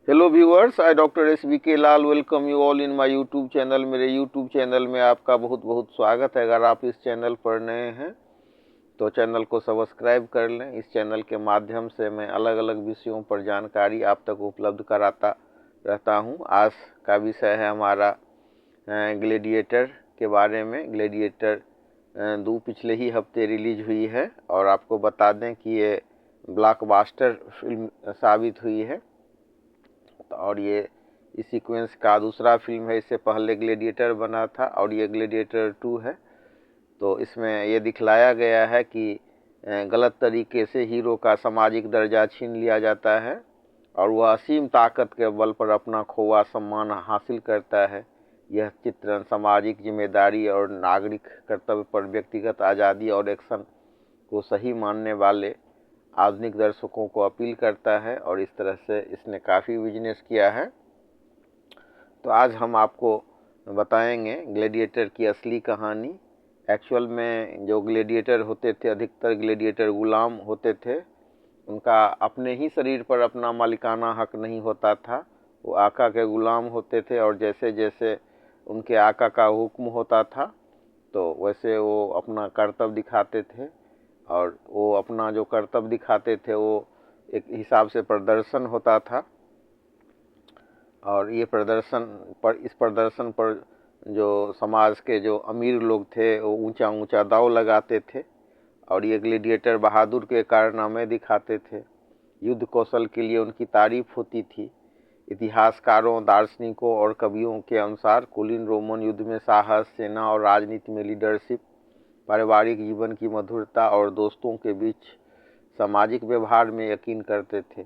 Hello viewers, I doctor S V K Lal welcome you all in my YouTube channel. मेरे YouTube channel में आपका बहुत बहुत स्वागत है। अगर आप इस चैनल पर नए हैं तो चैनल को सब्सक्राइब कर लें। इस चैनल के माध्यम से मैं अलग अलग विषयों पर जानकारी आप तक उपलब्ध कराता रहता हूं। आज का विषय है हमारा ग्लेडिएटर के बारे में। ग्लेडिएटर 2 पिछले ही हफ्ते रिलीज हुई है और आपको बता दें कि ये ब्लॉकबस्टर फिल्म साबित हुई है और ये इस सीक्वेंस का दूसरा फिल्म है। इससे पहले ग्लेडिएटर बना था और ये ग्लेडिएटर 2 है। तो इसमें ये दिखलाया गया है कि गलत तरीके से हीरो का सामाजिक दर्जा छीन लिया जाता है और वह असीम ताकत के बल पर अपना खोआ सम्मान हासिल करता है। यह चित्रण सामाजिक जिम्मेदारी और नागरिक कर्तव्य पर व्यक्तिगत आज़ादी और एक्शन को सही मानने वाले आधुनिक दर्शकों को अपील करता है और इस तरह से इसने काफ़ी बिजनेस किया है। तो आज हम आपको बताएंगे ग्लेडिएटर की असली कहानी। एक्चुअल में जो ग्लेडिएटर होते थे, अधिकतर ग्लेडिएटर गुलाम होते थे। उनका अपने ही शरीर पर अपना मालिकाना हक नहीं होता था। वो आका के गुलाम होते थे और जैसे जैसे उनके आका का हुक्म होता था तो वैसे वो अपना कर्तव्य दिखाते थे और वो अपना जो कर्तव्य दिखाते थे वो एक हिसाब से प्रदर्शन होता था। और ये इस प्रदर्शन पर जो समाज के जो अमीर लोग थे वो ऊंचा ऊंचा दांव लगाते थे और ये ग्लेडिएटर बहादुर के कारनामे दिखाते थे। युद्ध कौशल के लिए उनकी तारीफ होती थी। इतिहासकारों, दार्शनिकों और कवियों के अनुसार कुलीन रोमन युद्ध में साहस, सेना और राजनीति में लीडरशिप, पारिवारिक जीवन की मधुरता और दोस्तों के बीच सामाजिक व्यवहार में यकीन करते थे।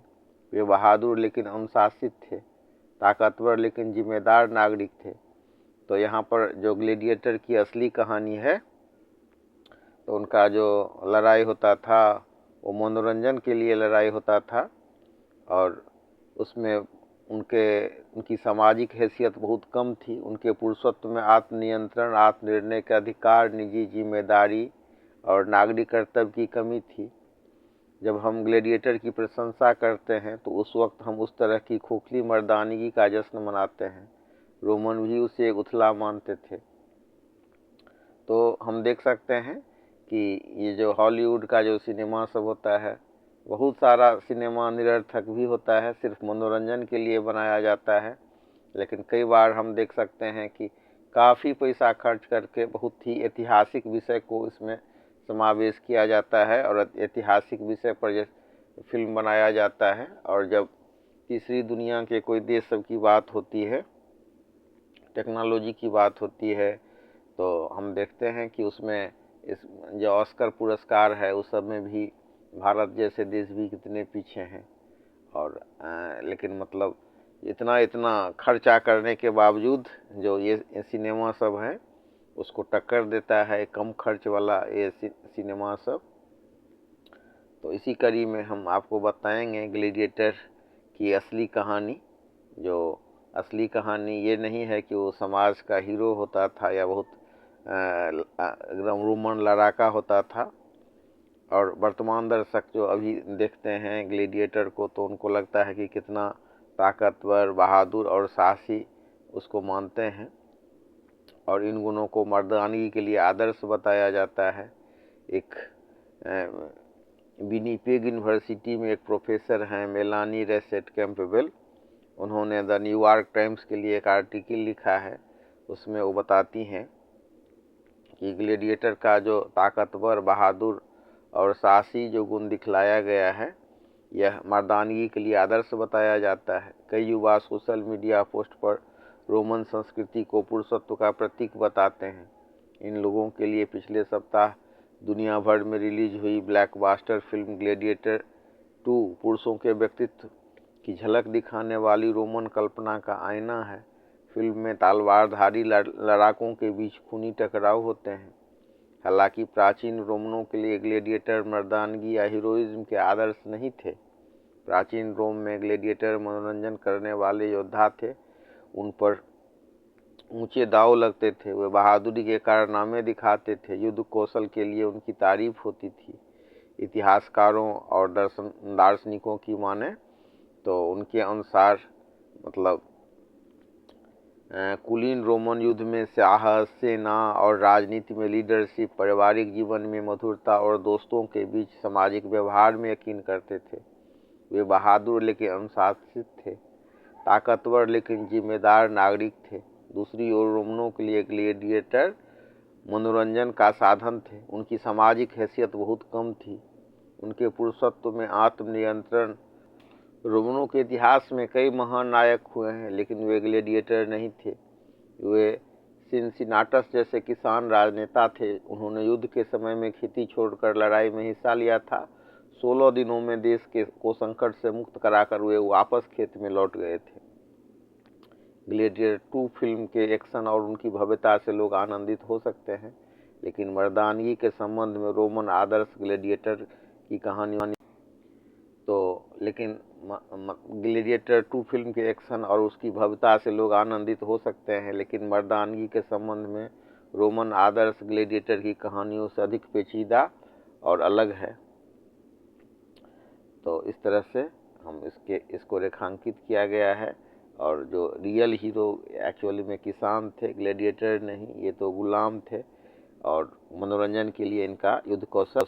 वे बहादुर लेकिन अनुशासित थे, ताकतवर लेकिन जिम्मेदार नागरिक थे। तो यहाँ पर जो ग्लेडिएटर की असली कहानी है तो उनका जो लड़ाई होता था वो मनोरंजन के लिए लड़ाई होता था और उसमें उनकी सामाजिक हैसियत बहुत कम थी। उनके पुरुषत्व में आत्मनियंत्रण, आत्मनिर्णय का अधिकार, निजी जिम्मेदारी और नागरिक कर्तव्य की कमी थी। जब हम ग्लेडिएटर की प्रशंसा करते हैं तो उस वक्त हम उस तरह की खोखली मर्दानगी का जश्न मनाते हैं। रोमन भी उसे एक उथला मानते थे। तो हम देख सकते हैं कि ये जो हॉलीवुड का जो सिनेमा सब होता है, बहुत सारा सिनेमा निरर्थक भी होता है, सिर्फ मनोरंजन के लिए बनाया जाता है। लेकिन कई बार हम देख सकते हैं कि काफ़ी पैसा खर्च करके बहुत ही ऐतिहासिक विषय को इसमें समावेश किया जाता है और ऐतिहासिक विषय पर यह फिल्म बनाया जाता है। और जब तीसरी दुनिया के कोई देश सब की बात होती है, टेक्नोलॉजी की बात होती है, तो हम देखते हैं कि उसमें इस जो ऑस्कर पुरस्कार है उस सब में भी भारत जैसे देश भी कितने पीछे हैं। और लेकिन मतलब इतना इतना खर्चा करने के बावजूद जो ये सिनेमा सब है उसको टक्कर देता है कम खर्च वाला ये सिनेमा सब। तो इसी कड़ी में हम आपको बताएंगे ग्लेडिएटर की असली कहानी। जो असली कहानी ये नहीं है कि वो समाज का हीरो होता था या बहुत एकदम रोमन लड़ाका होता था। और वर्तमान दर्शक जो अभी देखते हैं ग्लेडिएटर को तो उनको लगता है कि कितना ताकतवर, बहादुर और साहसी उसको मानते हैं और इन गुणों को मर्दानगी के लिए आदर्श बताया जाता है। एक विनिपेग यूनिवर्सिटी में एक प्रोफेसर हैं मेलानी रेसेट कैंपबेल। उन्होंने द न्यूयॉर्क टाइम्स के लिए एक आर्टिकल लिखा है। उसमें वो बताती हैं कि ग्लेडिएटर का जो ताकतवर, बहादुर और साहसी जो गुण दिखलाया गया है यह मर्दानगी के लिए आदर्श बताया जाता है। कई युवा सोशल मीडिया पोस्ट पर रोमन संस्कृति को पुरुषत्व का प्रतीक बताते हैं। इन लोगों के लिए पिछले सप्ताह दुनिया भर में रिलीज हुई ब्लॉकबस्टर फिल्म ग्लेडिएटर 2 पुरुषों के व्यक्तित्व की झलक दिखाने वाली रोमन कल्पना का आईना है। फिल्म में तलवारधारी लड़ाकों के बीच खूनी टकराव होते हैं। हालांकि प्राचीन रोमनों के लिए ग्लेडिएटर मर्दानगी या हीरोइज्म के आदर्श नहीं थे। प्राचीन रोम में ग्लेडिएटर मनोरंजन करने वाले योद्धा थे। उन पर ऊंचे दांव लगते थे, वे बहादुरी के कारनामे दिखाते थे, युद्ध कौशल के लिए उनकी तारीफ होती थी। इतिहासकारों और दार्शनिकों की माने तो उनके अनुसार मतलब कुलीन रोमन युद्ध में साहस, सेना और राजनीति में लीडरशिप, पारिवारिक जीवन में मधुरता और दोस्तों के बीच सामाजिक व्यवहार में यकीन करते थे। वे बहादुर लेकिन अनुशासित थे, ताकतवर लेकिन जिम्मेदार नागरिक थे। दूसरी ओर रोमनों के लिए ग्लेडिएटर मनोरंजन का साधन थे। उनकी सामाजिक हैसियत बहुत कम थी। उनके पुरुषत्व में आत्मनियंत्रण। रोमनों के इतिहास में कई महान नायक हुए हैं, लेकिन वे ग्लेडिएटर नहीं थे। वे सिनसिनाटस जैसे किसान राजनेता थे। उन्होंने युद्ध के समय में खेती छोड़कर लड़ाई में हिस्सा लिया था। 16 दिनों में देश को संकट से मुक्त कराकर वे वापस खेत में लौट गए थे। ग्लेडिएटर 2 फिल्म के एक्शन और उनकी भव्यता से लोग आनंदित हो सकते हैं, लेकिन मर्दानगी के संबंध में रोमन आदर्श ग्लेडिएटर की कहानी लेकिन ग्लेडिएटर 2 फिल्म के एक्शन और उसकी भव्यता से लोग आनंदित हो सकते हैं, लेकिन मर्दानगी के संबंध में रोमन आदर्श ग्लेडिएटर की कहानियों से अधिक पेचीदा और अलग है। तो इस तरह से इसको रेखांकित किया गया है। और जो रियल हीरो एक्चुअली में किसान थे, ग्लेडिएटर नहीं, ये तो गुलाम थे। और मनोरंजन के लिए इनका युद्ध कौशल